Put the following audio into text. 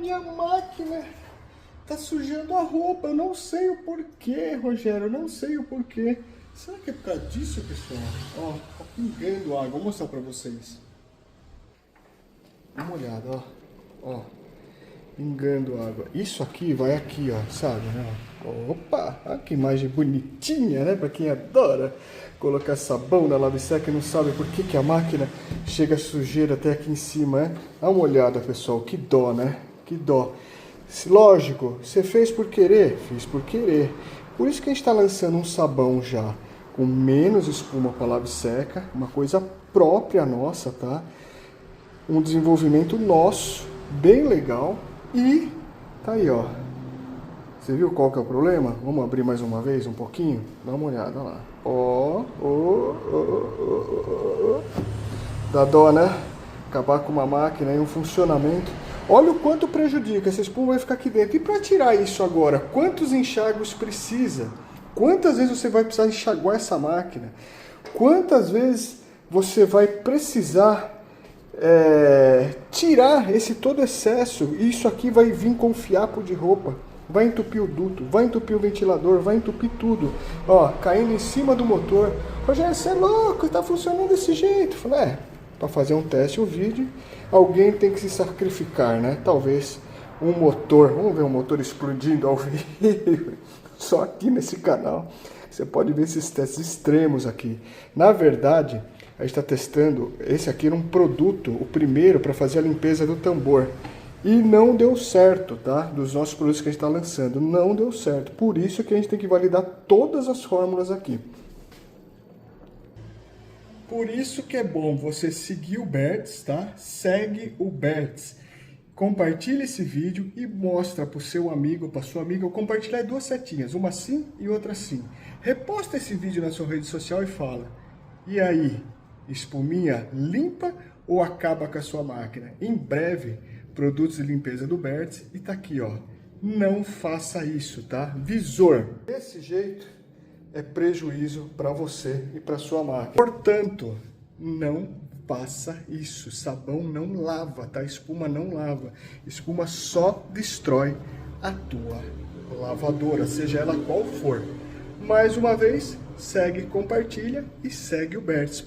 minha máquina tá sujando a roupa. Eu não sei o porquê, Rogério. Eu não sei o porquê. Será que é por causa disso, pessoal? Ó, tá pingando água. Vou mostrar pra vocês. Dá uma olhada, ó. Ó, pingando água. Isso aqui vai aqui, ó, sabe, né? Opa, olha que imagem bonitinha, né? Pra quem adora colocar sabão na lave-seca e não sabe por que a máquina chega sujeira até aqui em cima, né? Dá uma olhada, pessoal. Que dó, né? Que dó. Lógico, você fez por querer? Fiz por querer. Por isso que a gente está lançando um sabão já com menos espuma para lave-seca, uma coisa própria nossa, tá? Um desenvolvimento nosso, bem legal. E tá aí, ó. Você viu qual que é o problema? Vamos abrir mais uma vez, um pouquinho? Dá uma olhada lá. Ó, dá dó, né? Acabar com uma máquina e um funcionamento. Olha o quanto prejudica, essa espuma vai ficar aqui dentro. E para tirar isso agora, quantos enxágues precisa? Quantas vezes você vai precisar enxaguar essa máquina? Quantas vezes você vai precisar tirar esse todo excesso? E isso aqui vai vir com fiapo de roupa. Vai entupir o duto, vai entupir o ventilador, vai entupir tudo. Ó, caindo em cima do motor. Rogério, você é louco, tá funcionando desse jeito. Falei, para fazer um teste, um vídeo, alguém tem que se sacrificar, né? Talvez um motor, vamos ver um motor explodindo ao vivo, só aqui nesse canal. Você pode ver esses testes extremos aqui. Na verdade, a gente está testando, esse aqui era um produto, o primeiro para fazer a limpeza do tambor. E não deu certo, tá? Dos nossos produtos que a gente está lançando, não deu certo. Por isso que a gente tem que validar todas as fórmulas aqui. Por isso que é bom você seguir o Bertz, tá? Segue o Bertz. Compartilha esse vídeo e mostra para o seu amigo, para sua amiga. Eu compartilhar duas setinhas, uma assim e outra assim. Reposta esse vídeo na sua rede social e fala. E aí, espuminha limpa ou acaba com a sua máquina? Em breve, produtos de limpeza do Bertz. E tá aqui, ó. Não faça isso, tá? Visor. Desse jeito é prejuízo para você e para sua máquina. Portanto, não faça isso. Sabão não lava, tá? Espuma não lava. Espuma só destrói a tua lavadora, seja ela qual for. Mais uma vez, segue, compartilha e segue o Bertz.